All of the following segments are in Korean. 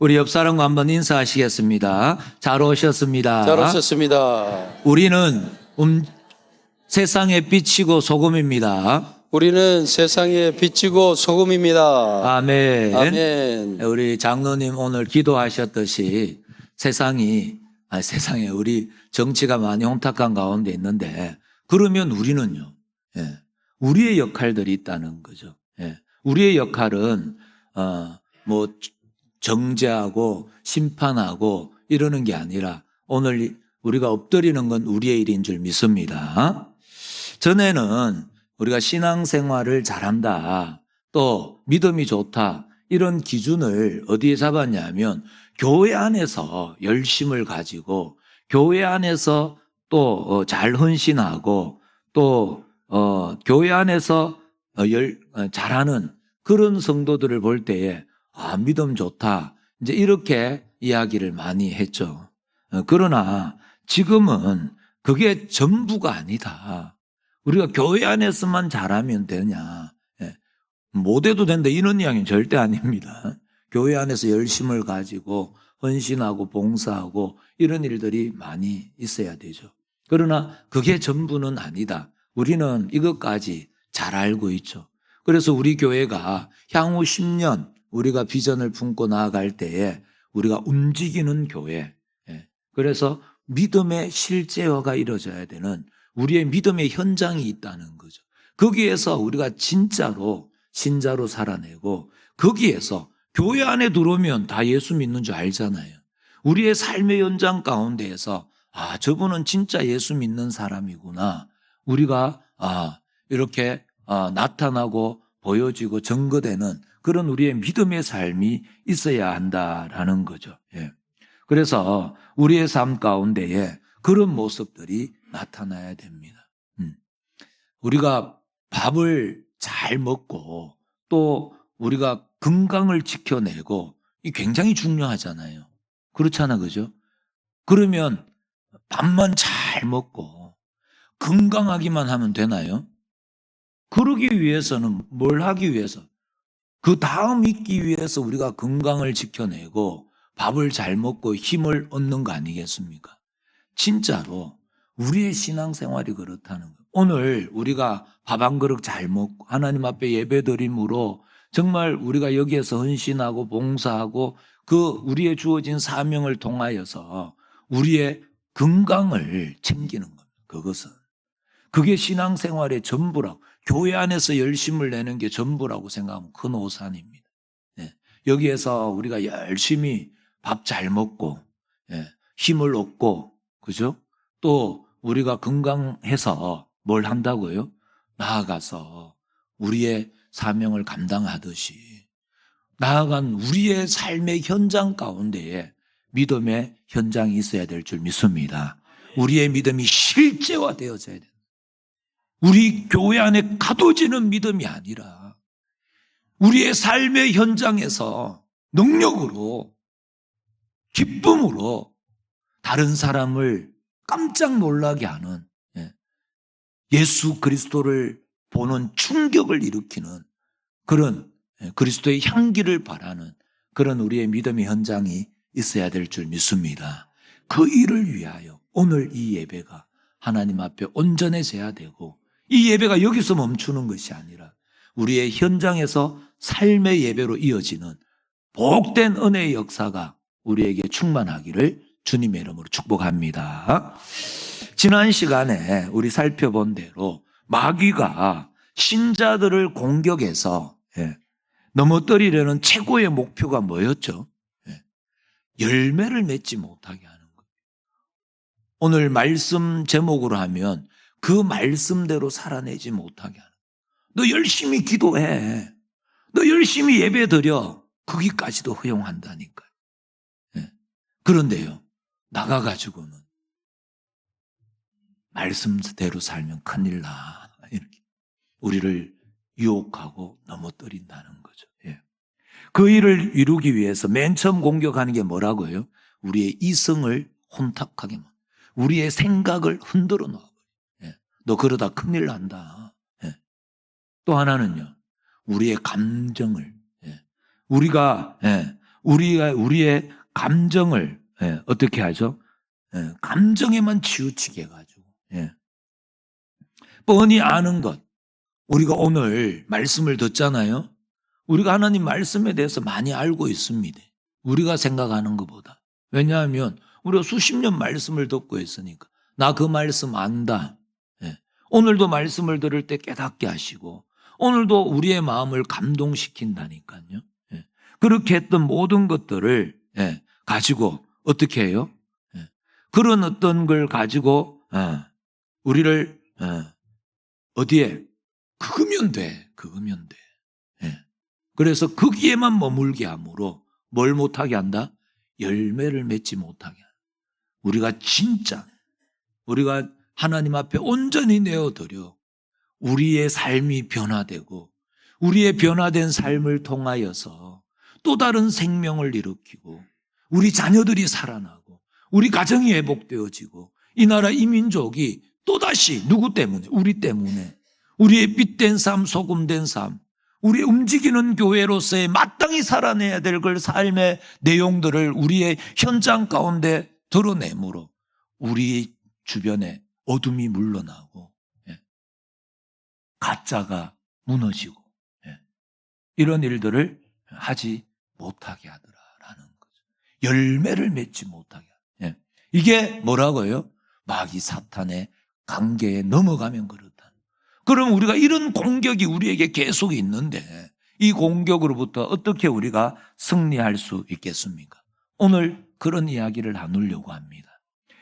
우리 옆 사람과 한번 인사하시겠습니다. 잘 오셨습니다. 잘 오셨습니다. 우리는 세상의 빛이고 소금입니다. 우리는 세상에 빛이고 소금입니다. 아멘. 아멘. 우리 장로님 오늘 기도하셨듯이 세상에 우리 정치가 많이 혼탁한 가운데 있는데, 그러면 우리는요, 우리의 역할들이 있다는 거죠. 우리의 역할은 뭐 정죄하고 심판하고 이러는 게 아니라 오늘 우리가 엎드리는 건 우리의 일인 줄 믿습니다. 전에는 우리가 신앙생활을 잘한다, 또 믿음이 좋다, 이런 기준을 어디에 잡았냐면 교회 안에서 열심을 가지고 교회 안에서 또 잘 헌신하고 또 교회 안에서 잘하는 그런 성도들을 볼 때에 믿음 좋다, 이제 이렇게 이야기를 많이 했죠. 그러나 지금은 그게 전부가 아니다. 우리가 교회 안에서만 잘하면 되냐, 못해도 된다, 이런 이야기는 절대 아닙니다. 교회 안에서 열심을 가지고 헌신하고 봉사하고 이런 일들이 많이 있어야 되죠. 그러나 그게 전부는 아니다. 우리는 이것까지 잘 알고 있죠. 그래서 우리 교회가 향후 10년 우리가 비전을 품고 나아갈 때에 우리가 움직이는 교회, 그래서 믿음의 실제화가 이루어져야 되는 우리의 믿음의 현장이 있다는 거죠. 거기에서 우리가 진짜로 신자로 살아내고, 거기에서 교회 안에 들어오면 다 예수 믿는 줄 알잖아요. 우리의 삶의 현장 가운데에서 저분은 진짜 예수 믿는 사람이구나, 우리가 이렇게 나타나고 보여지고 증거되는 그런 우리의 믿음의 삶이 있어야 한다라는 거죠. 그래서 우리의 삶 가운데에 그런 모습들이 나타나야 됩니다. 우리가 밥을 잘 먹고 또 우리가 건강을 지켜내고, 이 굉장히 중요하잖아요. 그렇잖아, 그죠? 그러면 밥만 잘 먹고 건강하기만 하면 되나요? 그러기 위해서는 뭘 하기 위해서? 그 다음 있기 위해서 우리가 건강을 지켜내고 밥을 잘 먹고 힘을 얻는 거 아니겠습니까? 진짜로 우리의 신앙생활이 그렇다는 거예요. 오늘 우리가 밥 한 그릇 잘 먹고 하나님 앞에 예배드림으로 정말 우리가 여기에서 헌신하고 봉사하고 그 우리의 주어진 사명을 통하여서 우리의 건강을 챙기는 겁니다. 그게 신앙생활의 전부라고, 교회 안에서 열심을 내는 게 전부라고 생각하면 큰 오산입니다. 여기에서 우리가 열심히 밥 잘 먹고 힘을 얻고, 그죠? 또 우리가 건강해서 뭘 한다고요? 나아가서 우리의 사명을 감당하듯이 나아간 우리의 삶의 현장 가운데에 믿음의 현장이 있어야 될 줄 믿습니다. 우리의 믿음이 실제화되어져야 된다. 우리 교회 안에 가둬지는 믿음이 아니라 우리의 삶의 현장에서 능력으로, 기쁨으로 다른 사람을 깜짝 놀라게 하는, 예수 그리스도를 보는 충격을 일으키는 그런 그리스도의 향기를 바라는 그런 우리의 믿음의 현장이 있어야 될 줄 믿습니다. 그 일을 위하여 오늘 이 예배가 하나님 앞에 온전해져야 되고, 이 예배가 여기서 멈추는 것이 아니라 우리의 현장에서 삶의 예배로 이어지는 복된 은혜의 역사가 우리에게 충만하기를 주님의 이름으로 축복합니다. 지난 시간에 우리 살펴본 대로 마귀가 신자들을 공격해서 넘어뜨리려는 최고의 목표가 뭐였죠? 열매를 맺지 못하게 하는 거예요. 오늘 말씀 제목으로 하면 그 말씀대로 살아내지 못하게 하는 거예요. 너 열심히 기도해, 너 열심히 예배 드려, 거기까지도 허용한다니까요. 그런데요, 나가가지고는 말씀대로 살면 큰일 나, 이렇게 우리를 유혹하고 넘어뜨린다는 거죠. 그 일을 이루기 위해서 맨 처음 공격하는 게 뭐라고요? 우리의 이성을 혼탁하게 만들어, 우리의 생각을 흔들어 놔. 너 그러다 큰일 난다. 또 하나는요, 우리의 감정을, 우리가 우리의 감정을 어떻게 하죠? 감정에만 치우치게 해가지고 뻔히 아는 것. 우리가 오늘 말씀을 듣잖아요. 우리가 하나님 말씀에 대해서 많이 알고 있습니다. 우리가 생각하는 것보다. 왜냐하면 우리가 수십 년 말씀을 듣고 있으니까. 나 그 말씀 안다. 오늘도 말씀을 들을 때 깨닫게 하시고 오늘도 우리의 마음을 감동시킨다니까요. 그렇게 했던 모든 것들을 가지고 어떻게 해요? 그런 어떤 걸 가지고 우리를 어디에? 그으면 돼. 그으면 돼. 그래서 거기에만 머물게 함으로 뭘 못하게 한다? 열매를 맺지 못하게 한다. 우리가 하나님 앞에 온전히 내어드려 우리의 삶이 변화되고 우리의 변화된 삶을 통하여서 또 다른 생명을 일으키고 우리 자녀들이 살아나고 우리 가정이 회복되어지고 이 나라 이 민족이 또다시 누구 때문에? 우리 때문에 우리의 빛된 삶, 소금된 삶, 우리의 움직이는 교회로서의 마땅히 살아내야 될 그 삶의 내용들을 우리의 현장 가운데 드러내므로 우리 주변에 어둠이 물러나고 가짜가 무너지고 이런 일들을 하지 못하게 하더라라는 거죠. 열매를 맺지 못하게 하더라. 이게 뭐라고요? 마귀 사탄의 관계에 넘어가면 그렇다. 그럼 우리가 이런 공격이 우리에게 계속 있는데 이 공격으로부터 어떻게 우리가 승리할 수 있겠습니까? 오늘 그런 이야기를 나누려고 합니다.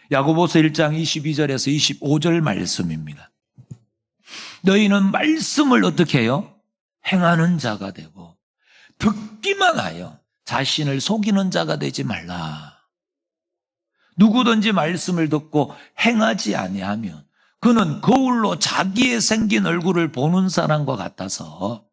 야고보서 1장 22절에서 25절 말씀입니다. 너희는 말씀을 어떻게 해요? 행하는 자가 되고 듣기만 하여 자신을 속이는 자가 되지 말라. 누구든지 말씀을 듣고 행하지 아니하면 그는 거울로 자기의 생긴 얼굴을 보는 사람과 같아서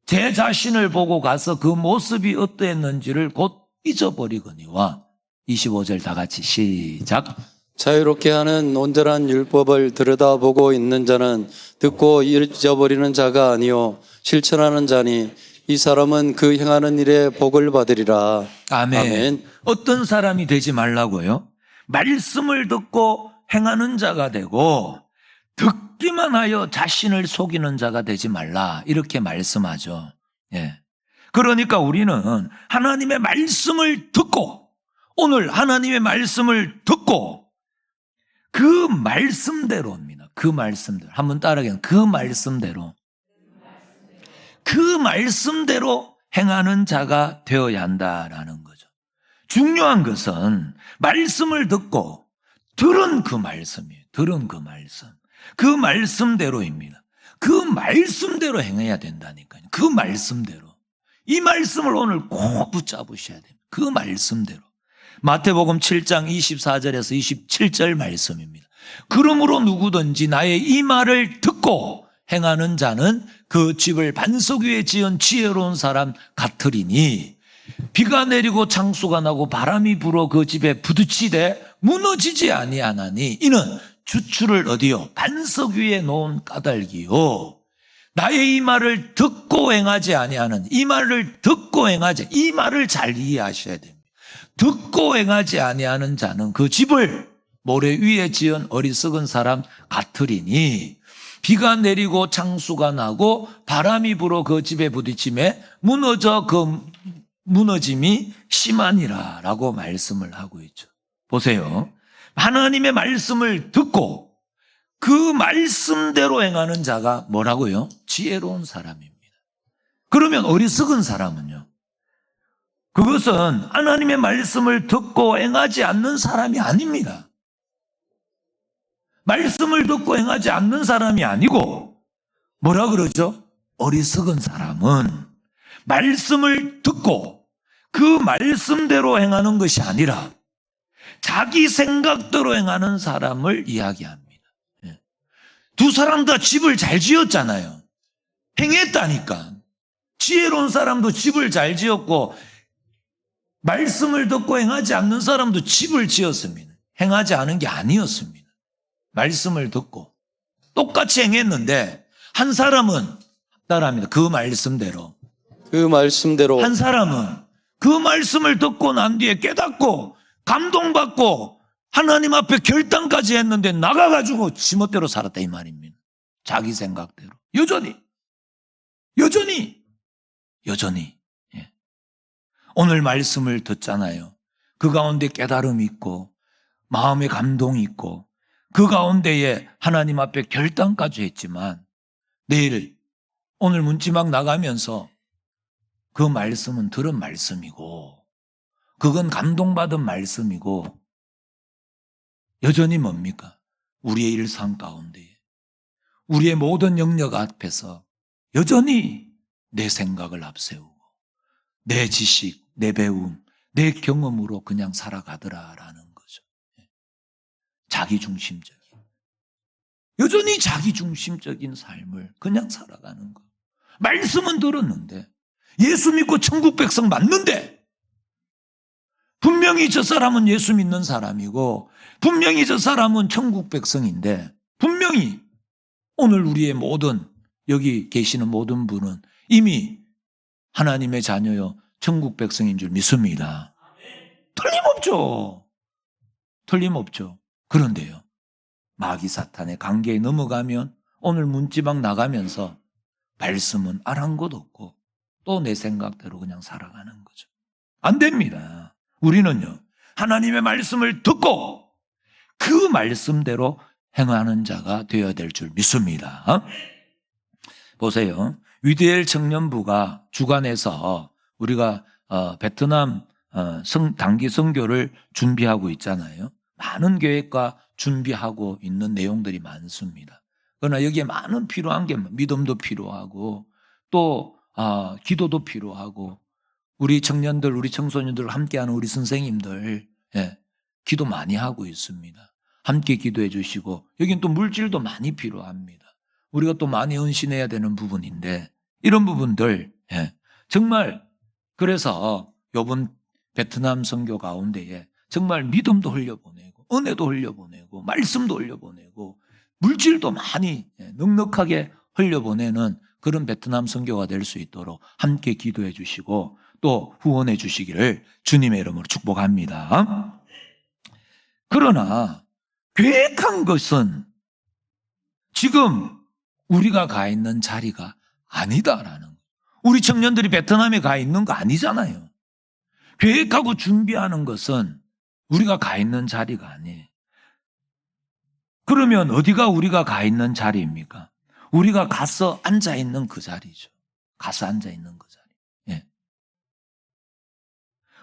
제 자신을 보고 가서 그 모습이 어떠했는지를 곧 잊어버리거니와 25절 다 같이 시작. 자유롭게 하는 온전한 율법을 들여다보고 있는 자는 듣고 잊어버리는 자가 아니요 실천하는 자니 이 사람은 그 행하는 일에 복을 받으리라. 아멘. 아멘. 어떤 사람이 되지 말라고요? 말씀을 듣고 행하는 자가 되고 듣기만 하여 자신을 속이는 자가 되지 말라 이렇게 말씀하죠. 그러니까 우리는 하나님의 말씀을 듣고 오늘 하나님의 말씀을 듣고 그 말씀대로입니다. 그 말씀대로 한번 따라하겠습니다. 그 말씀대로 행하는 자가 되어야 한다라는 거죠. 중요한 것은 말씀을 듣고 들은 그 말씀이에요. 들은 그 말씀. 그 말씀대로입니다. 그 말씀대로 행해야 된다니까요. 그 말씀대로. 이 말씀을 오늘 꼭 붙잡으셔야 됩니다. 그 말씀대로. 마태복음 7장 24절에서 27절 말씀입니다. 그러므로 누구든지 나의 이 말을 듣고 행하는 자는 그 집을 반석 위에 지은 지혜로운 사람 같으리니 비가 내리고 창수가 나고 바람이 불어 그 집에 부딪히되 무너지지 아니하나니 이는 주추를 어디요? 반석 위에 놓은 까닭이요. 나의 이 말을 듣고 행하지 아니하는 이 말을 듣고 행하지 이 말을 잘 이해하셔야 됩니다. 듣고 행하지 아니하는 자는 그 집을 모래 위에 지은 어리석은 사람 같으리니 비가 내리고 창수가 나고 바람이 불어 그 집에 부딪힘에 무너져 그 무너짐이 심하니라 라고 말씀을 하고 있죠. 보세요. 하나님의 말씀을 듣고 그 말씀대로 행하는 자가 뭐라고요? 지혜로운 사람입니다. 그러면 어리석은 사람은요? 그것은 하나님의 말씀을 듣고 행하지 않는 사람이 아닙니다. 말씀을 듣고 행하지 않는 사람이 아니고 뭐라 그러죠? 어리석은 사람은 말씀을 듣고 그 말씀대로 행하는 것이 아니라 자기 생각대로 행하는 사람을 이야기합니다. 두 사람 다 집을 잘 지었잖아요. 행했다니까. 지혜로운 사람도 집을 잘 지었고 말씀을 듣고 행하지 않는 사람도 집을 지었습니다. 행하지 않은 게 아니었습니다. 말씀을 듣고 똑같이 행했는데 한 사람은 따라합니다. 그 말씀대로. 그 말씀대로 한 사람은 그 말씀을 듣고 난 뒤에 깨닫고 감동받고 하나님 앞에 결단까지 했는데 나가가지고 지멋대로 살았다 이 말입니다. 자기 생각대로. 여전히. 예. 오늘 말씀을 듣잖아요. 그 가운데 깨달음이 있고 마음의 감동이 있고 그 가운데에 하나님 앞에 결단까지 했지만 내일 오늘 문지막 나가면서 그 말씀은 들은 말씀이고 그건 감동받은 말씀이고 여전히 뭡니까? 우리의 일상 가운데 우리의 모든 영역 앞에서 여전히 내 생각을 앞세우고 내 지식, 내 배움, 내 경험으로 그냥 살아가더라라는 거죠. 자기중심적인. 여전히 자기중심적인 삶을 그냥 살아가는 거. 말씀은 들었는데 예수 믿고 천국 백성 맞는데 분명히 저 사람은 예수 믿는 사람이고 분명히 저 사람은 천국 백성인데 분명히 오늘 우리의 모든 여기 계시는 모든 분은 이미 하나님의 자녀요 천국 백성인 줄 믿습니다. 틀림없죠. 그런데요 마귀 사탄의 관계에 넘어가면 오늘 문지방 나가면서 말씀은 아랑곳 없고 또 내 생각대로 그냥 살아가는 거죠. 안 됩니다. 우리는요 하나님의 말씀을 듣고 그 말씀대로 행하는 자가 되어야 될 줄 믿습니다. 보세요. 위드엘 청년부가 주관해서 우리가 베트남 단기 선교를 준비하고 있잖아요. 많은 계획과 준비하고 있는 내용들이 많습니다. 그러나 여기에 많은 필요한 게 믿음도 필요하고 또 기도도 필요하고 우리 청년들, 우리 청소년들 함께하는 우리 선생님들 기도 많이 하고 있습니다. 함께 기도해 주시고 여긴 또 물질도 많이 필요합니다. 우리가 또 많이 헌신해야 되는 부분인데 이런 부분들 정말 그래서 이번 베트남 선교 가운데에 정말 믿음도 흘려보내고 은혜도 흘려보내고 말씀도 흘려보내고 물질도 많이 넉넉하게 흘려보내는 그런 베트남 선교가 될 수 있도록 함께 기도해 주시고 또 후원해 주시기를 주님의 이름으로 축복합니다. 그러나 계획한 것은 지금 우리가 가 있는 자리가 아니다라는 거예요. 우리 청년들이 베트남에 가 있는 거 아니잖아요. 계획하고 준비하는 것은 우리가 가 있는 자리가 아니에요. 그러면 어디가 우리가 가 있는 자리입니까? 우리가 가서 앉아 있는 그 자리죠. 가서 앉아 있는 그 자리. 예.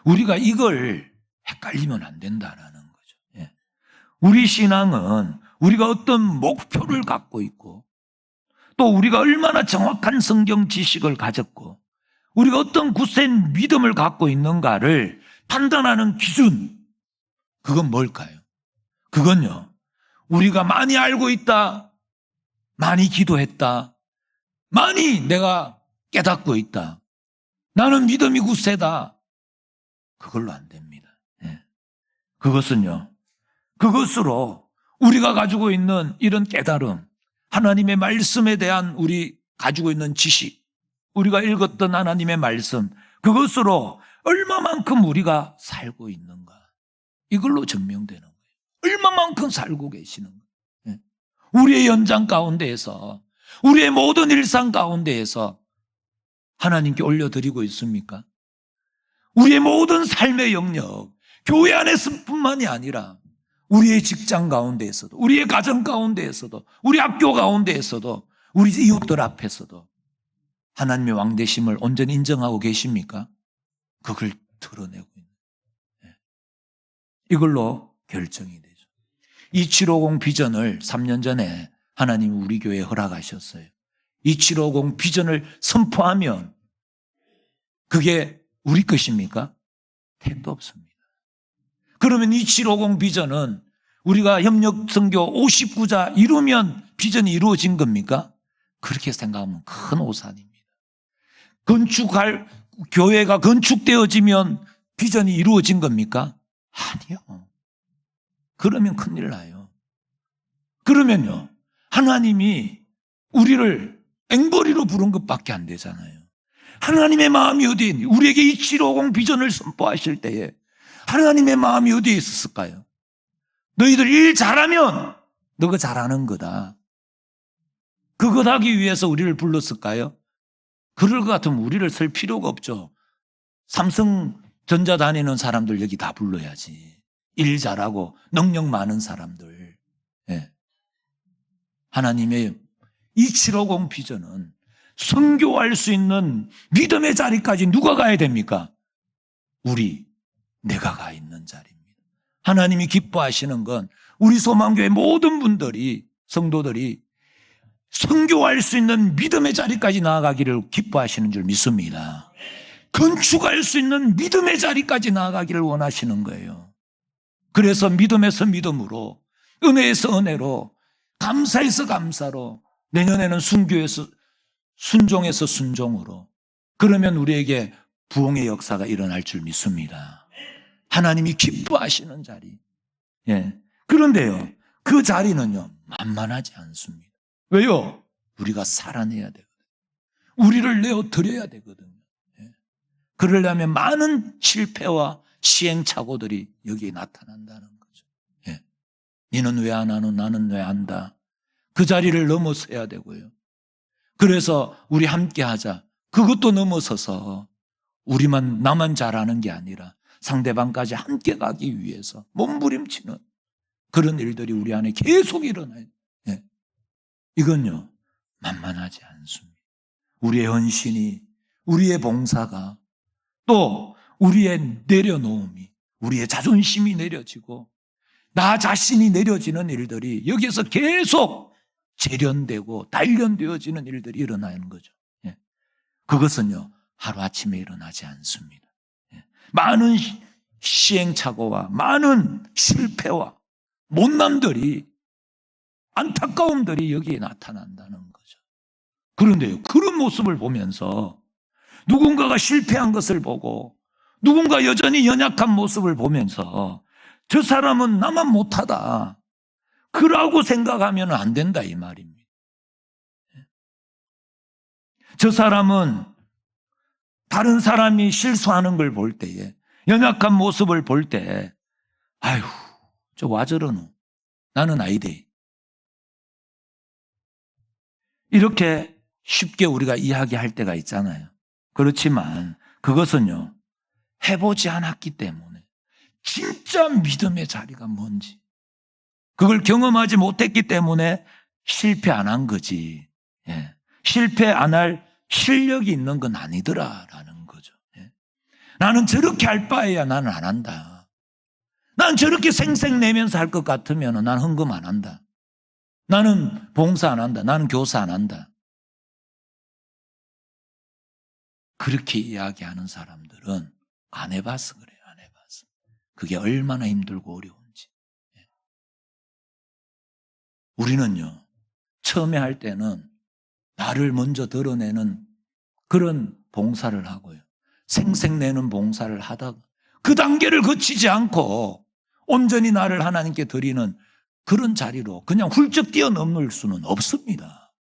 우리가 이걸 헷갈리면 안 된다라는 거죠. 예. 우리 신앙은 우리가 어떤 목표를 갖고 있고 또 우리가 얼마나 정확한 성경 지식을 가졌고 우리가 어떤 굳센 믿음을 갖고 있는가를 판단하는 기준 그건 뭘까요? 그건요 우리가 많이 알고 있다 많이 기도했다 많이 내가 깨닫고 있다 나는 믿음이 굳세다 그걸로 안 됩니다. 예. 그것은요 그것으로 우리가 가지고 있는 이런 깨달음 하나님의 말씀에 대한 우리 가지고 있는 지식 우리가 읽었던 하나님의 말씀 그것으로 얼마만큼 우리가 살고 있는가 이걸로 증명되는 거예요. 얼마만큼 살고 계시는 거예요. 우리의 연장 가운데에서 우리의 모든 일상 가운데에서 하나님께 올려드리고 있습니까? 우리의 모든 삶의 영역 교회 안에서뿐만이 아니라 우리의 직장 가운데에서도 우리의 가정 가운데에서도 우리 학교 가운데에서도 우리 이웃들 앞에서도 하나님의 왕되심을 온전히 인정하고 계십니까? 그걸 드러내고 있는 이걸로 결정이 되죠. 2750 비전을 3년 전에 하나님이 우리 교회에 허락하셨어요. 2750 비전을 선포하면 그게 우리 것입니까? 택도 없습니다. 그러면 2750 비전은 우리가 협력선교 59자 이루면 비전이 이루어진 겁니까? 그렇게 생각하면 큰 오산입니다. 교회가 건축되어지면 비전이 이루어진 겁니까? 아니요. 그러면 큰일 나요. 그러면요, 하나님이 우리를 앵벌이로 부른 것밖에 안 되잖아요. 하나님의 마음이 어디에 있니? 우리에게 이 750 비전을 선포하실 때에 하나님의 마음이 어디에 있었을까요? 너희들 일 잘하면 너가 잘하는 거다. 그것 하기 위해서 우리를 불렀을까요? 그럴 것 같으면 우리를 쓸 필요가 없죠. 삼성전자 다니는 사람들 여기 다 불러야지. 일 잘하고 능력 많은 사람들. 예. 하나님의 2750 비전은 선교할 수 있는 믿음의 자리까지 누가 가야 됩니까? 내가 가 있는 자리입니다. 하나님이 기뻐하시는 건 우리 소망교회 모든 분들이, 성도들이 선교할 수 있는 믿음의 자리까지 나아가기를 기뻐하시는 줄 믿습니다. 건축할 수 있는 믿음의 자리까지 나아가기를 원하시는 거예요. 그래서 믿음에서 믿음으로, 은혜에서 은혜로, 감사에서 감사로, 내년에는 순종에서 순종으로, 그러면 우리에게 부흥의 역사가 일어날 줄 믿습니다. 하나님이 기뻐하시는 자리. 예. 그런데요, 그 자리는요, 만만하지 않습니다. 왜요? 우리가 살아내야 되거든요. 우리를 내어드려야 되거든요. 예. 그러려면 많은 실패와 시행착오들이 여기에 나타난다는 거죠. 예. 너는 왜 안 하노? 나는 왜 안다? 그 자리를 넘어서야 되고요. 그래서 우리 함께 하자. 그것도 넘어서서 나만 잘하는 게 아니라 상대방까지 함께 가기 위해서 몸부림치는 그런 일들이 우리 안에 계속 일어나요. 예. 이건요, 만만하지 않습니다. 우리의 헌신이, 우리의 봉사가, 또 우리의 내려놓음이, 우리의 자존심이 내려지고 나 자신이 내려지는 일들이 여기에서 계속 재련되고 단련되어지는 일들이 일어나는 거죠. 예. 그것은요, 하루아침에 일어나지 않습니다. 예. 많은 시행착오와 많은 실패와 못남들이, 안타까움들이 여기에 나타난다는 거죠. 그런데요, 그런 모습을 보면서 누군가가 실패한 것을 보고 누군가 여전히 연약한 모습을 보면서 저 사람은 나만 못하다, 그러고 생각하면 안 된다, 이 말입니다. 저 사람은 다른 사람이 실수하는 걸 볼 때에, 연약한 모습을 볼 때, 아휴, 저 와 저러노? 나는 아이데. 이렇게 쉽게 우리가 이야기할 때가 있잖아요. 그렇지만 그것은요, 해보지 않았기 때문에 진짜 믿음의 자리가 뭔지, 그걸 경험하지 못했기 때문에 실패 안 한 거지. 예. 실패 안 할 실력이 있는 건 아니더라라는 거죠. 예. 나는 저렇게 할 바에야 나는 안 한다. 난 저렇게 생색내면서 할 것 같으면 난 헌금 안 한다. 나는 봉사 안 한다. 나는 교사 안 한다. 그렇게 이야기하는 사람들은 안 해봐서 그래요. 안 해봐서. 그게 얼마나 힘들고 어려운지. 우리는요, 처음에 할 때는 나를 먼저 드러내는 그런 봉사를 하고요, 생색내는 봉사를 하다가 그 단계를 거치지 않고 온전히 나를 하나님께 드리는 그런 자리로 그냥 훌쩍 뛰어넘을 수는 없습니다.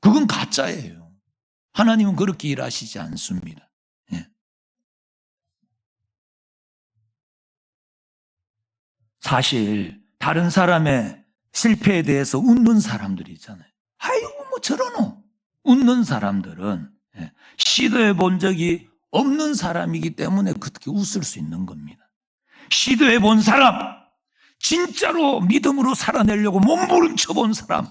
그건 가짜예요. 하나님은 그렇게 일하시지 않습니다. 예. 사실 다른 사람의 실패에 대해서 웃는 사람들이 있잖아요. 아이고 뭐 저러노? 웃는 사람들은 시도해 본 적이 없는 사람이기 때문에 그렇게 웃을 수 있는 겁니다. 시도해 본 사람, 진짜로 믿음으로 살아내려고 몸부림쳐 본 사람,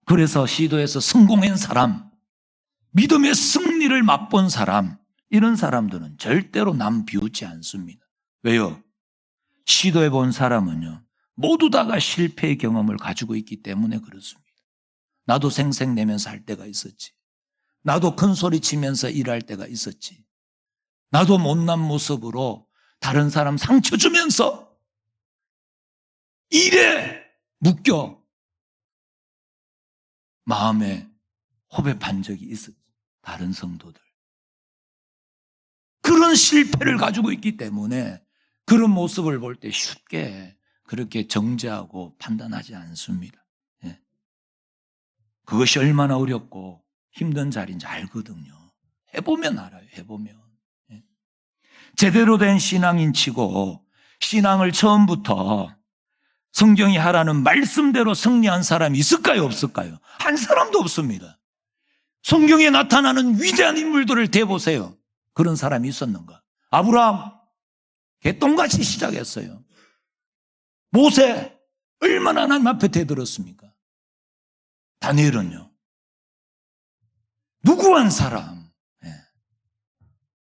그래서 시도해서 성공한 사람, 믿음의 승리를 맛본 사람, 이런 사람들은 절대로 남 비웃지 않습니다. 왜요? 시도해 본 사람은요, 모두 다가 실패의 경험을 가지고 있기 때문에 그렇습니다. 나도 생색내면서 할 때가 있었지. 나도 큰 소리 치면서 일할 때가 있었지. 나도 못난 모습으로 다른 사람 상처 주면서 일에 묶여 마음에 호흡한 적이 있었지. 다른 성도들. 그런 실패를 가지고 있기 때문에 그런 모습을 볼 때 쉽게 그렇게 정죄하고 판단하지 않습니다. 예. 그것이 얼마나 어렵고 힘든 자리인지 알거든요. 해보면 알아요. 해보면. 예. 제대로 된 신앙인치고 신앙을 처음부터 성경이 하라는 말씀대로 승리한 사람이 있을까요? 없을까요? 한 사람도 없습니다. 성경에 나타나는 위대한 인물들을 대보세요. 그런 사람이 있었는가? 아브라함, 개똥같이 시작했어요. 모세, 얼마나 하나님 앞에 대들었습니까? 다니엘은요? 누구한 사람? 예.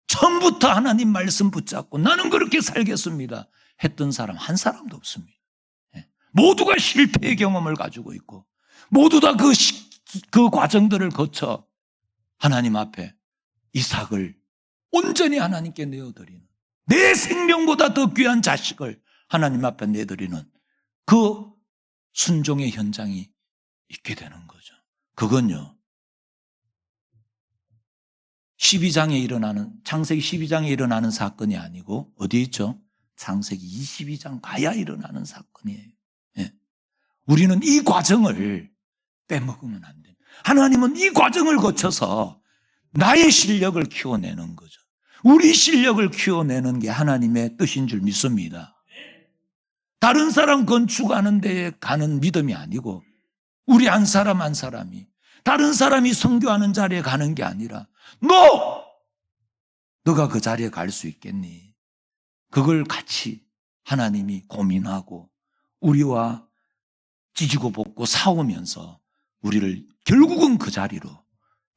처음부터 하나님 말씀 붙잡고 나는 그렇게 살겠습니다 했던 사람 한 사람도 없습니다. 예. 모두가 실패의 경험을 가지고 있고 모두 다 그 과정들을 거쳐 하나님 앞에 이삭을 온전히 하나님께 내어드리는, 내 생명보다 더 귀한 자식을 하나님 앞에 내드리는 그 순종의 현장이 있게 되는 거죠. 그건요, 12장에 일어나는, 창세기 12장에 일어나는 사건이 아니고 어디 있죠? 창세기 22장 가야 일어나는 사건이에요. 예. 우리는 이 과정을 빼먹으면 안 돼요. 하나님은 이 과정을 거쳐서 나의 실력을 키워내는 거죠. 우리 실력을 키워내는 게 하나님의 뜻인 줄 믿습니다. 다른 사람 건축하는 데에 가는 믿음이 아니고 우리 한 사람 한 사람이, 다른 사람이 선교하는 자리에 가는 게 아니라 너가 그 자리에 갈 수 있겠니? 그걸 같이 하나님이 고민하고 우리와 찢고 볶고 싸우면서 우리를 결국은 그 자리로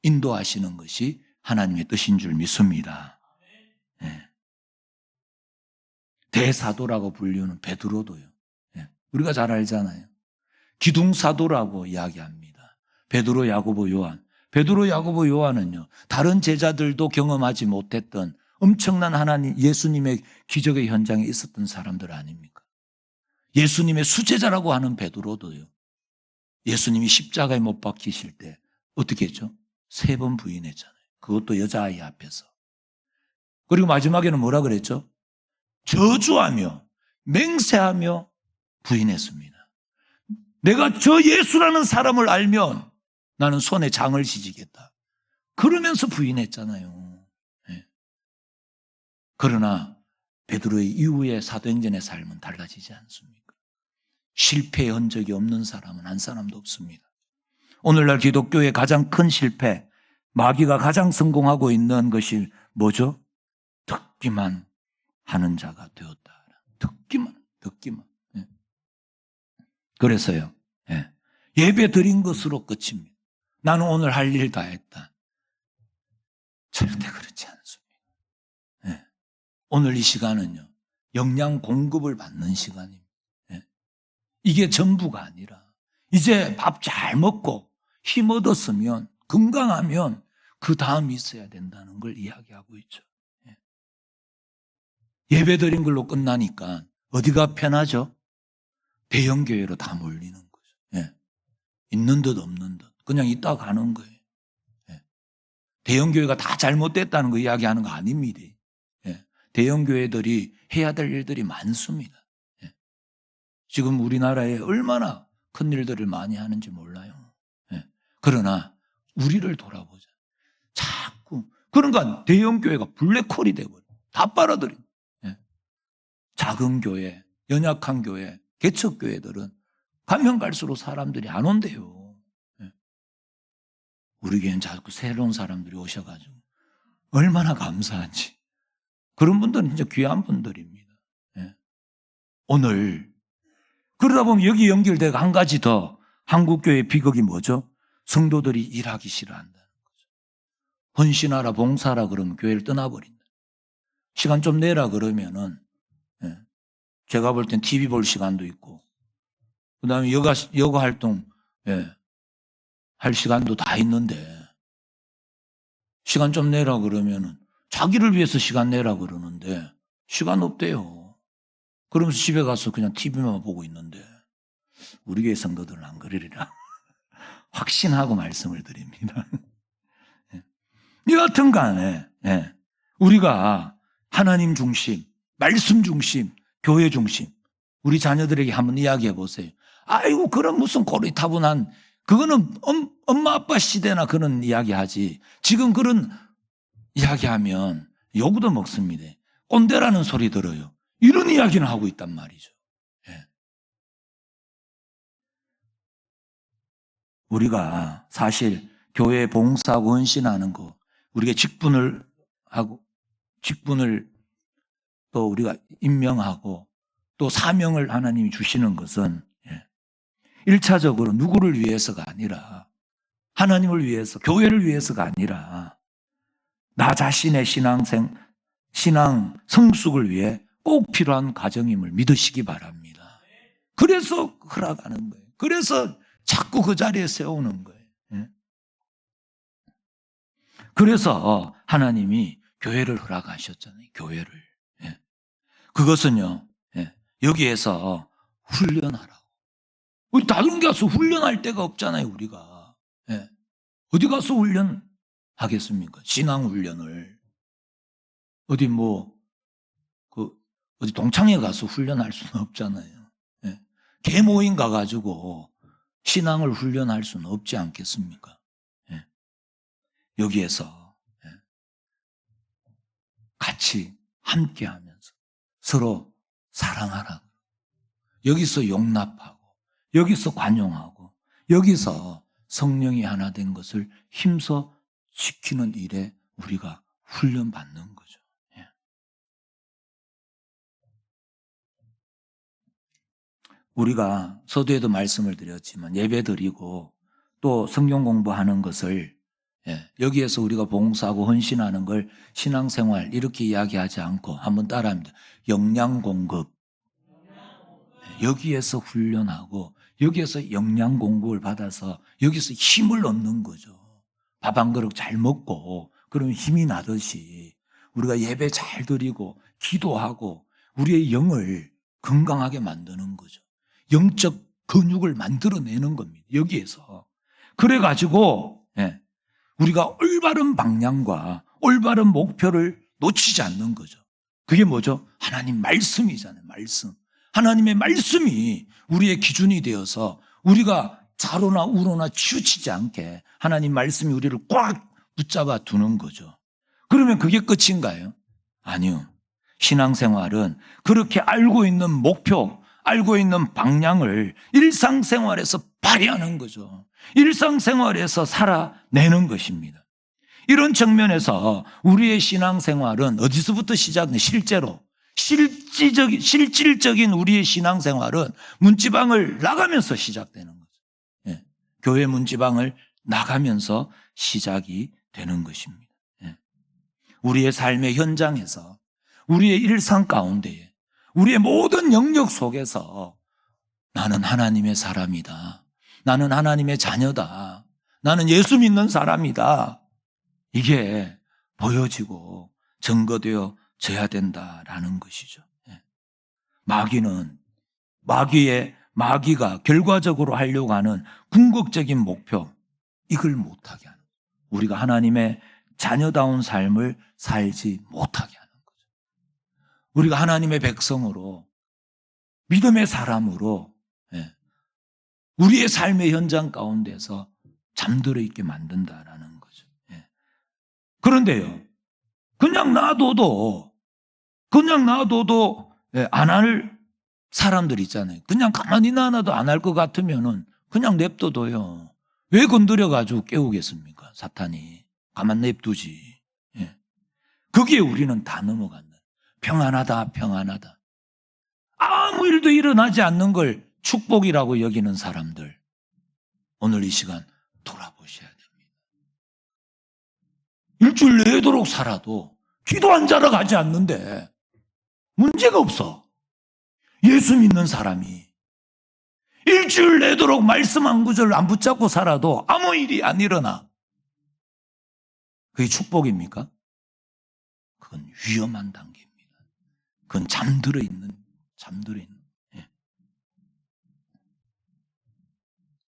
인도하시는 것이 하나님의 뜻인 줄 믿습니다. 네. 대사도라고 불리는 베드로도요. 네. 우리가 잘 알잖아요. 기둥사도라고 이야기합니다. 베드로, 야고보, 요한. 베드로, 야고보, 요한은요, 다른 제자들도 경험하지 못했던 엄청난 하나님, 예수님의 기적의 현장에 있었던 사람들 아닙니까? 예수님의 수제자라고 하는 베드로도요, 예수님이 십자가에 못 박히실 때 어떻게 했죠? 3번 부인했잖아요. 그것도 여자아이 앞에서. 그리고 마지막에는 뭐라 그랬죠? 저주하며 맹세하며 부인했습니다. 내가 저 예수라는 사람을 알면 나는 손에 장을 지지겠다. 그러면서 부인했잖아요. 네. 그러나 베드로의 이후의 사도행전의 삶은 달라지지 않습니까? 실패의 흔적이 없는 사람은 한 사람도 없습니다. 오늘날 기독교의 가장 큰 실패, 마귀가 가장 성공하고 있는 것이 뭐죠? 듣기만 하는 자가 되었다. 듣기만. 예. 그래서요, 예. 예배 드린 것으로 끝입니다. 나는 오늘 할 일 다 했다. 절대 그렇지 않습니다. 예. 오늘 이 시간은요, 영양 공급을 받는 시간입니다. 예. 이게 전부가 아니라 이제 밥 잘 먹고 힘 얻었으면, 건강하면 그 다음이 있어야 된다는 걸 이야기하고 있죠. 예. 예배 드린 걸로 끝나니까 어디가 편하죠? 대형교회로 다 몰리는 거죠. 예. 있는 듯 없는 듯 그냥 있다 가는 거예요. 예. 대형교회가 다 잘못됐다는 거 이야기하는 거 아닙니다. 예. 대형교회들이 해야 될 일들이 많습니다. 예. 지금 우리나라에 얼마나 큰 일들을 많이 하는지 몰라요. 예. 그러나 우리를 돌아보자. 자꾸 그러니까 대형교회가 블랙홀이 되고 다 빨아들인. 예. 작은 교회, 연약한 교회, 개척교회들은 가면 갈수록 사람들이 안 온대요. 예. 우리 교회는 자꾸 새로운 사람들이 오셔가지고 얼마나 감사한지. 그런 분들은 진짜 귀한 분들입니다. 예. 오늘 그러다 보면 여기 연결되고 한 가지 더, 한국교회의 비극이 뭐죠? 성도들이 일하기 싫어한다는 거죠. 헌신하라, 봉사하라 그러면 교회를 떠나버린다. 시간 좀 내라 그러면은, 예. 제가 볼 땐 TV 볼 시간도 있고, 그 다음에 여가 활동, 예. 할 시간도 다 있는데, 시간 좀 내라 그러면은 자기를 위해서 시간 내라 그러는데, 시간 없대요. 그러면서 집에 가서 그냥 TV만 보고 있는데, 우리 교회 성도들은 안 그러리라. 확신하고 말씀을 드립니다. 여하튼 간에, 예. 우리가 하나님 중심, 말씀 중심, 교회 중심, 우리 자녀들에게 한번 이야기해 보세요. 아이고, 그런 무슨 고리타분한 그거는 엄마 아빠 시대나 그런 이야기 하지. 지금 그런 이야기 하면 욕도 먹습니다. 꼰대라는 소리 들어요. 이런 이야기는 하고 있단 말이죠. 예. 우리가 사실 교회 봉사하고 헌신하는 거, 우리가 직분을 또 우리가 임명하고 또 사명을 하나님이 주시는 것은 1차적으로 누구를 위해서가 아니라 하나님을 위해서, 교회를 위해서가 아니라 나 자신의 신앙 성숙을 위해 꼭 필요한 과정임을 믿으시기 바랍니다. 그래서 허락하는 거예요. 그래서 자꾸 그 자리에 세우는 거예요. 그래서 하나님이 교회를 허락하셨잖아요. 교회를. 그것은요, 여기에서 훈련하라고. 우리 다른 데 가서 훈련할 데가 없잖아요, 우리가. 어디 가서 훈련하겠습니까? 신앙 훈련을. 어디 어디 동창회 가서 훈련할 수는 없잖아요. 개모임 가가지고 신앙을 훈련할 수는 없지 않겠습니까? 여기에서 같이 함께 하면서 서로 사랑하라고. 여기서 용납하고, 여기서 관용하고, 여기서 성령이 하나 된 것을 힘써 지키는 일에 우리가 훈련받는 거죠. 우리가 서두에도 말씀을 드렸지만 예배 드리고 또 성경 공부하는 것을 여기에서 우리가 봉사하고 헌신하는 걸 신앙생활 이렇게 이야기하지 않고 한번 따라합니다. 역량 공급. 여기에서 훈련하고 여기에서 역량 공급을 받아서 여기서 힘을 얻는 거죠. 밥 한 그릇 잘 먹고 그러면 힘이 나듯이 우리가 예배 잘 드리고 기도하고 우리의 영을 건강하게 만드는 거죠. 영적 근육을 만들어내는 겁니다. 여기에서. 그래가지고 우리가 올바른 방향과 올바른 목표를 놓치지 않는 거죠. 그게 뭐죠? 하나님 말씀이잖아요. 말씀. 하나님의 말씀이 우리의 기준이 되어서 우리가 좌로나 우로나 치우치지 않게 하나님 말씀이 우리를 꽉 붙잡아 두는 거죠. 그러면 그게 끝인가요? 아니요. 신앙생활은 그렇게 알고 있는 목표, 알고 있는 방향을 일상생활에서 발휘하는 거죠. 일상생활에서 살아내는 것입니다. 이런 측면에서 우리의 신앙생활은 어디서부터 시작돼? 실제로 실질적인 우리의 신앙생활은 문지방을 나가면서 시작되는 거죠. 교회 문지방을 나가면서 시작이 되는 것입니다. 우리의 삶의 현장에서 우리의 일상 가운데에 우리의 모든 영역 속에서 나는 하나님의 사람이다. 나는 하나님의 자녀다. 나는 예수 믿는 사람이다. 이게 보여지고 증거되어져야 된다라는 것이죠. 마귀가 결과적으로 하려고 하는 궁극적인 목표, 이걸 못하게 하는 거죠. 우리가 하나님의 자녀다운 삶을 살지 못하게 하는 거죠. 우리가 하나님의 백성으로, 믿음의 사람으로 우리의 삶의 현장 가운데서 잠들어 있게 만든다라는 거죠. 그런데요, 그냥 놔둬도 안 할 사람들 있잖아요. 그냥 가만히 놔놔도 안 할 것 같으면은 그냥 냅둬둬요. 왜 건드려가지고 깨우겠습니까? 사탄이. 가만 냅두지. 거기에 우리는 다 넘어간다. 평안하다. 아무 일도 일어나지 않는 걸 축복이라고 여기는 사람들, 오늘 이 시간 돌아보셔야 됩니다. 일주일 내도록 살아도 기도 안 자러 가지 않는데 문제가 없어. 예수 믿는 사람이 일주일 내도록 말씀 한 구절 안 붙잡고 살아도 아무 일이 안 일어나. 그게 축복입니까? 그건 위험한 단계입니다. 그건 잠들어 있는.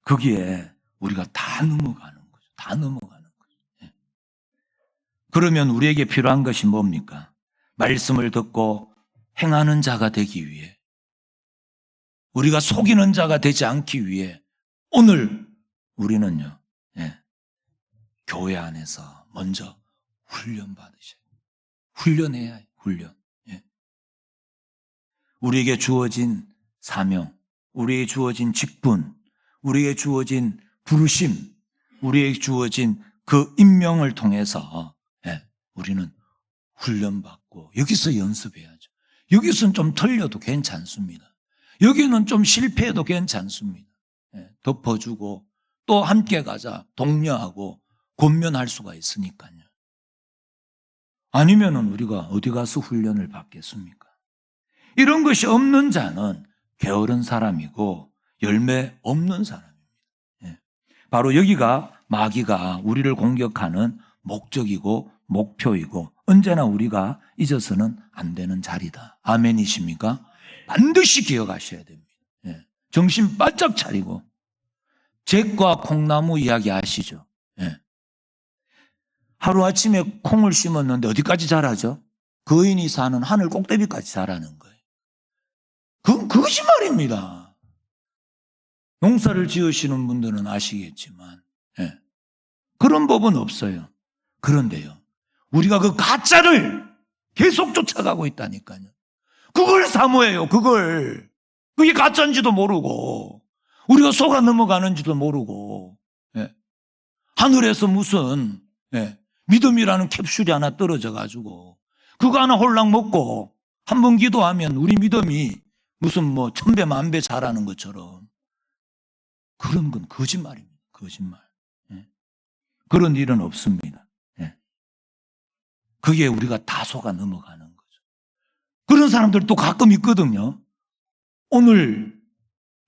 거기에 우리가 다 넘어가는 거죠. 그러면 우리에게 필요한 것이 뭡니까? 말씀을 듣고 행하는 자가 되기 위해, 우리가 속이는 자가 되지 않기 위해 오늘 우리는요, 예, 교회 안에서 먼저 훈련 받으셔야 돼요. 훈련해야 해요. 훈련. 예. 우리에게 주어진 사명, 우리에게 주어진 직분, 우리에게 주어진 부르심, 우리에게 주어진 그 임명을 통해서 예, 우리는 훈련받고 여기서 연습해야죠. 여기서는 좀 틀려도 괜찮습니다. 여기는 좀 실패해도 괜찮습니다. 예, 덮어주고 또 함께 가자 독려하고 권면할 수가 있으니까요. 아니면은 우리가 어디 가서 훈련을 받겠습니까? 이런 것이 없는 자는 게으른 사람이고 열매 없는 사람입니다. 예. 바로 여기가 마귀가 우리를 공격하는 목적이고 목표이고 언제나 우리가 잊어서는 안 되는 자리다. 아멘이십니까? 반드시 기억하셔야 됩니다. 예. 정신 바짝 차리고 잭과 콩나무 이야기 아시죠? 예. 하루아침에 콩을 심었는데 어디까지 자라죠? 거인이 사는 하늘 꼭대기까지 자라는 거예요. 그건 거짓말입니다. 농사를 지으시는 분들은 아시겠지만 예. 그런 법은 없어요. 그런데요, 우리가 그 가짜를 계속 쫓아가고 있다니까요. 그걸 사모해요. 그게 가짜인지도 모르고 우리가 속아 넘어가는지도 모르고 예. 하늘에서 무슨 예. 믿음이라는 캡슐이 하나 떨어져 가지고 그거 하나 홀랑 먹고 한 번 기도하면 우리 믿음이 무슨 뭐 천배 만배 자라는 것처럼 그런 건 거짓말입니다. 거짓말. 예. 그런 일은 없습니다. 예. 그게 우리가 다 속아 넘어가는 거죠. 그런 사람들도 가끔 있거든요. 오늘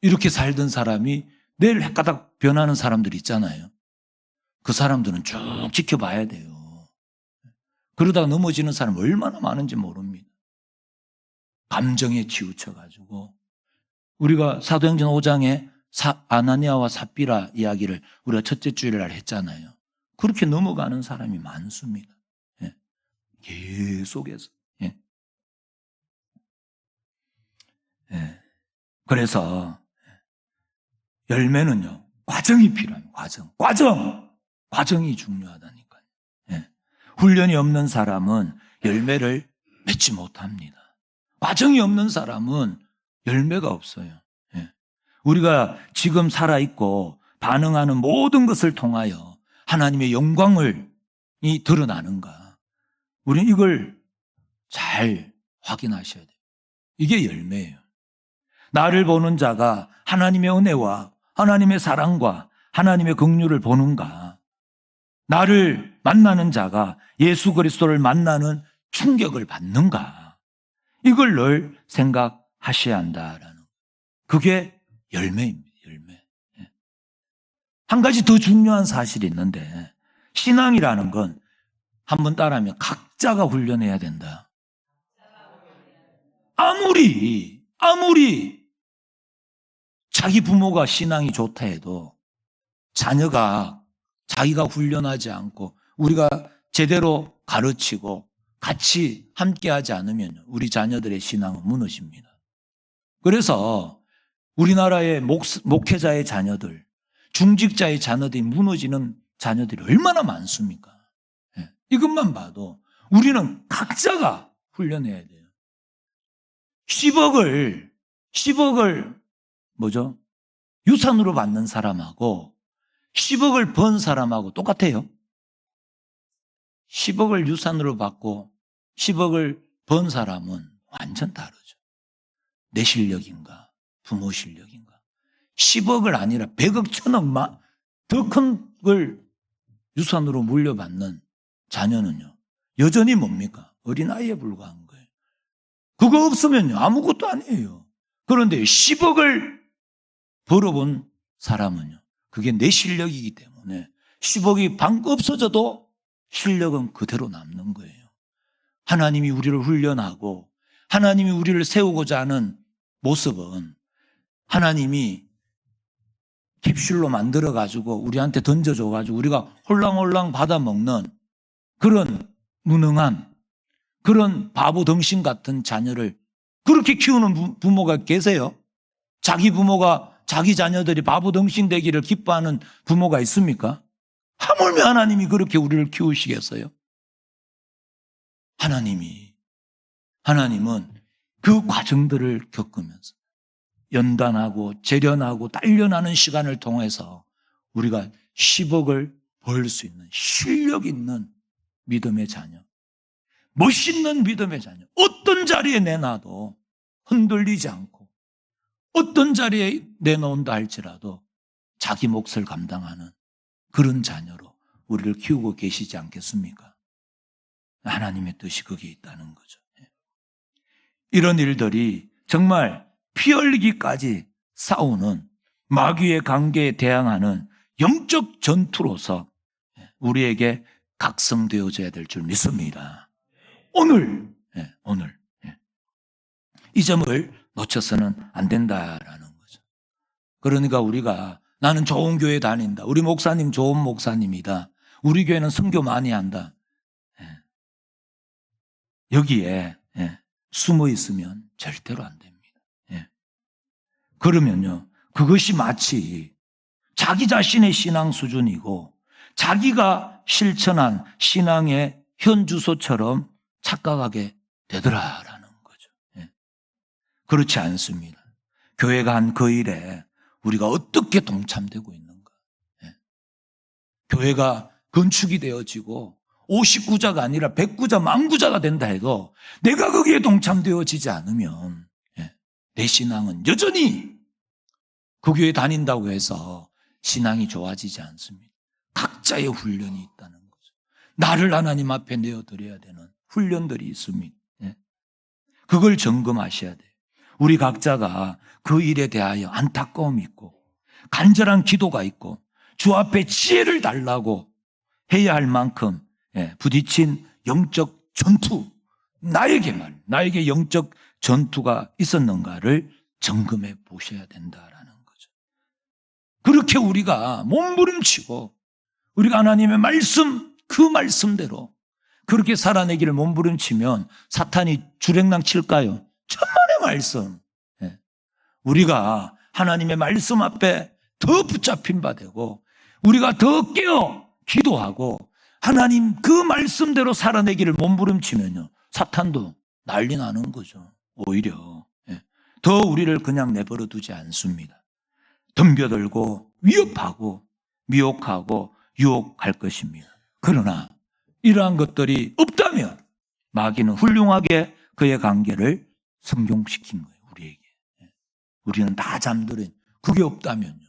이렇게 살던 사람이 내일 헷가닥 변하는 사람들 있잖아요. 그 사람들은 쭉 지켜봐야 돼요. 그러다가 넘어지는 사람 얼마나 많은지 모릅니다. 감정에 치우쳐가지고 우리가 사도행전 5장에 아나니아와 삽비라 이야기를 우리가 첫째 주일날 했잖아요. 그렇게 넘어가는 사람이 많습니다. 예. 계속해서. 예. 예. 그래서 열매는요, 과정이 필요합니다. 과정이 중요하다니까요. 예. 훈련이 없는 사람은 열매를 맺지 못합니다. 과정이 없는 사람은 열매가 없어요. 예. 우리가 지금 살아있고 반응하는 모든 것을 통하여 하나님의 영광을 드러나는가. 우리는 이걸 잘 확인하셔야 돼요. 이게 열매예요. 나를 보는 자가 하나님의 은혜와 하나님의 사랑과 하나님의 긍휼을 보는가. 나를 만나는 자가 예수 그리스도를 만나는 충격을 받는가. 이걸 늘 생각하셔야 한다라는. 그게 열매입니다. 열매. 한 가지 더 중요한 사실이 있는데 신앙이라는 건 한번 따라하면 각자가 훈련해야 된다. 아무리 자기 부모가 신앙이 좋다 해도 자녀가 자기가 훈련하지 않고 우리가 제대로 가르치고 같이 함께하지 않으면 우리 자녀들의 신앙은 무너집니다. 그래서 우리나라의 목회자의 자녀들, 중직자의 자녀들이 무너지는 자녀들이 얼마나 많습니까? 이것만 봐도 우리는 각자가 훈련해야 돼요. 10억을 뭐죠? 유산으로 받는 사람하고 10억을 번 사람하고 똑같아요. 10억을 유산으로 받고 10억을 번 사람은 완전 다르죠. 내 실력인가? 부모 실력인가? 10억을 아니라 100억, 1000억 더 큰 걸 유산으로 물려받는 자녀는요, 여전히 뭡니까? 어린아이에 불과한 거예요. 그거 없으면요, 아무것도 아니에요. 그런데 10억을 벌어본 사람은요, 그게 내 실력이기 때문에 10억이 방금 없어져도 실력은 그대로 남는 거예요. 하나님이 우리를 훈련하고 하나님이 우리를 세우고자 하는 모습은 하나님이 캡슐로 만들어가지고 우리한테 던져줘가지고 우리가 홀랑홀랑 받아먹는 그런 무능한 그런 바보 덩신 같은 자녀를 그렇게 키우는 부모가 계세요? 자기 부모가 자기 자녀들이 바보덩신 되기를 기뻐하는 부모가 있습니까? 하물며 하나님이 그렇게 우리를 키우시겠어요? 하나님은 그 과정들을 겪으면서 연단하고 재련하고 단련하는 시간을 통해서 우리가 10억을 벌 수 있는 실력 있는 믿음의 자녀, 멋있는 믿음의 자녀, 어떤 자리에 내놔도 흔들리지 않고 어떤 자리에 내놓은다 할지라도 자기 몫을 감당하는 그런 자녀로 우리를 키우고 계시지 않겠습니까? 하나님의 뜻이 거기에 있다는 거죠. 이런 일들이 정말 피 흘리기까지 싸우는 마귀의 관계에 대항하는 영적 전투로서 우리에게 각성되어져야 될 줄 믿습니다. 오늘 이 점을 놓쳐서는 안 된다라는 거죠. 그러니까 우리가 나는 좋은 교회 다닌다. 우리 목사님 좋은 목사님이다. 우리 교회는 선교 많이 한다. 여기에 숨어 있으면 절대로 안 됩니다. 그러면요, 그것이 마치 자기 자신의 신앙 수준이고 자기가 실천한 신앙의 현주소처럼 착각하게 되더라라는 거죠. 그렇지 않습니다. 교회가 한 그 일에 우리가 어떻게 동참되고 있는가. 교회가 건축이 되어지고 59자가 아니라 100구자, 만구자가 된다 해도 내가 거기에 동참되어지지 않으면 내 신앙은 여전히 그 교회 다닌다고 해서 신앙이 좋아지지 않습니다. 각자의 훈련이 있다는 거죠. 나를 하나님 앞에 내어드려야 되는 훈련들이 있습니다. 그걸 점검하셔야 돼요. 우리 각자가 그 일에 대하여 안타까움이 있고 간절한 기도가 있고 주 앞에 지혜를 달라고 해야 할 만큼 부딪힌 영적 전투, 나에게 영적 전투가 있었는가를 점검해 보셔야 된다라는 거죠. 그렇게 우리가 몸부림치고 우리가 하나님의 말씀, 그 말씀대로 그렇게 살아내기를 몸부림치면 사탄이 주랭랑 칠까요? 천만의 말씀. 우리가 하나님의 말씀 앞에 더 붙잡힌 바 되고 우리가 더 깨어 기도하고 하나님 그 말씀대로 살아내기를 몸부림치면요, 사탄도 난리 나는 거죠. 오히려 더 우리를 그냥 내버려 두지 않습니다. 덤벼들고 위협하고 미혹하고 유혹할 것입니다. 그러나 이러한 것들이 없다면 마귀는 훌륭하게 그의 관계를 성공시킨 거예요. 우리에게. 우리는 다 잠들은 그게 없다면요.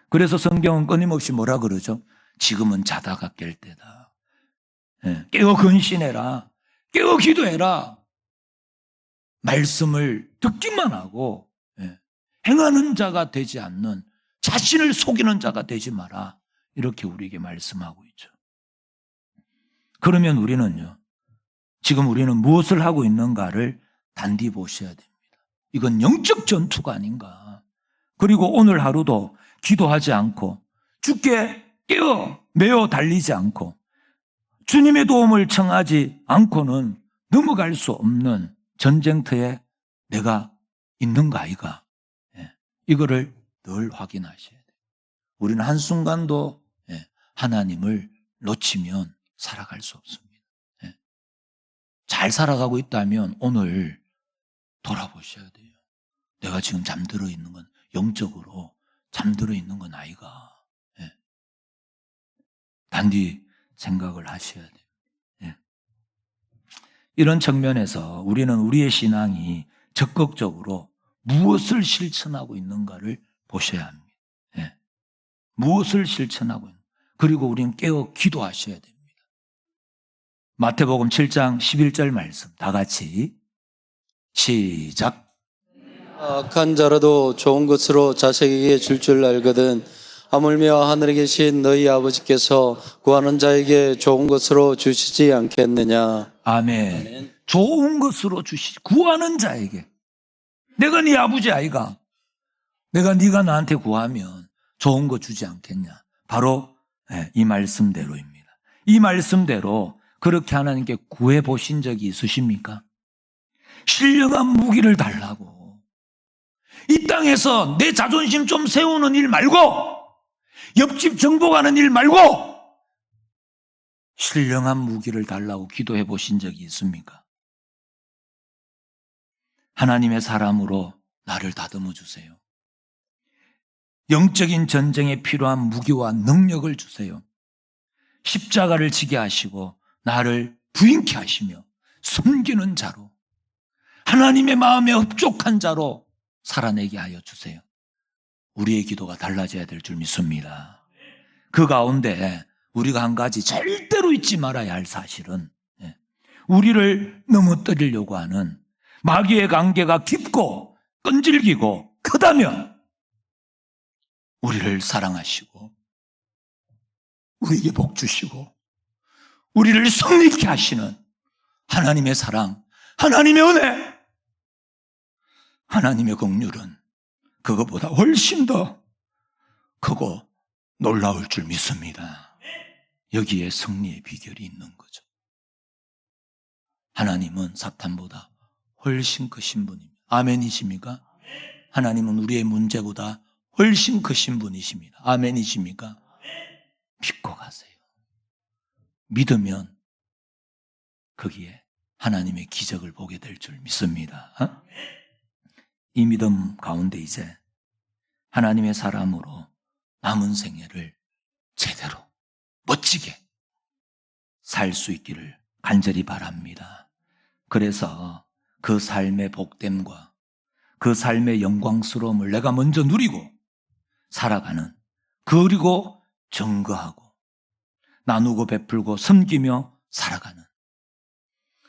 그래서 성경은 끊임없이 뭐라 그러죠? 지금은 자다가 깰 때다. 깨어 근신해라. 깨어 기도해라. 말씀을 듣기만 하고 행하는 자가 되지 않는, 자신을 속이는 자가 되지 마라. 이렇게 우리에게 말씀하고 있죠. 그러면 우리는요, 지금 우리는 무엇을 하고 있는가를 단디 보셔야 됩니다. 이건 영적 전투가 아닌가. 그리고 오늘 하루도 기도하지 않고 주께 깨어 매어 달리지 않고 주님의 도움을 청하지 않고는 넘어갈 수 없는 전쟁터에 내가 있는가 아이가. 이거를 늘 확인하셔야 돼요. 우리는 한순간도 하나님을 놓치면 살아갈 수 없습니다. 잘 살아가고 있다면 오늘 돌아보셔야 돼요. 내가 지금 잠들어 있는 건, 영적으로 잠들어 있는 건 아이가. 단디 생각을 하셔야 돼요. 이런 측면에서 우리는 우리의 신앙이 적극적으로 무엇을 실천하고 있는가를 보셔야 합니다. 무엇을 실천하고 있는가. 그리고 우리는 깨어 기도하셔야 됩니다. 마태복음 7장 11절 말씀 다 같이 시작. 악한 자라도 좋은 것으로 자식에게 줄 알거든 하물며 하늘에 계신 너희 아버지께서 구하는 자에게 좋은 것으로 주시지 않겠느냐. 아멘. 좋은 것으로 구하는 자에게. 내가 네 아버지 아이가. 네가 나한테 구하면 좋은 거 주지 않겠냐. 바로 이 말씀대로입니다. 이 말씀대로 그렇게 하나님께 구해 보신 적이 있으십니까? 신령한 무기를 달라고, 이 땅에서 내 자존심 좀 세우는 일 말고, 옆집 정복하는 일 말고, 신령한 무기를 달라고 기도해 보신 적이 있습니까? 하나님의 사람으로 나를 다듬어 주세요. 영적인 전쟁에 필요한 무기와 능력을 주세요. 십자가를 지게 하시고 나를 부인케 하시며 섬기는 자로, 하나님의 마음에 흡족한 자로 살아내게 하여 주세요. 우리의 기도가 달라져야 될 줄 믿습니다. 그 가운데 우리가 한 가지 절대로 잊지 말아야 할 사실은, 우리를 넘어뜨리려고 하는 마귀의 관계가 깊고 끈질기고 크다면 우리를 사랑하시고 우리에게 복 주시고 우리를 성립케 하시는 하나님의 사랑, 하나님의 은혜, 하나님의 긍휼은 그거보다 훨씬 더 크고 놀라울 줄 믿습니다. 여기에 승리의 비결이 있는 거죠. 하나님은 사탄보다 훨씬 크신 분입니다. 아멘이십니까? 하나님은 우리의 문제보다 훨씬 크신 분이십니다. 아멘이십니까? 믿고 가세요. 믿으면 거기에 하나님의 기적을 보게 될 줄 믿습니다. 이 믿음 가운데 이제 하나님의 사람으로 남은 생애를 제대로 멋지게 살 수 있기를 간절히 바랍니다. 그래서 그 삶의 복됨과 그 삶의 영광스러움을 내가 먼저 누리고 살아가는, 그리고 증거하고 나누고 베풀고 섬기며 살아가는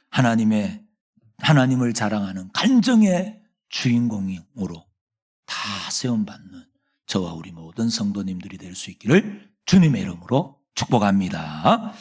하나님을 자랑하는 간증의 주인공으로 다 세움받는 저와 우리 모든 성도님들이 될 수 있기를 주님의 이름으로 축복합니다.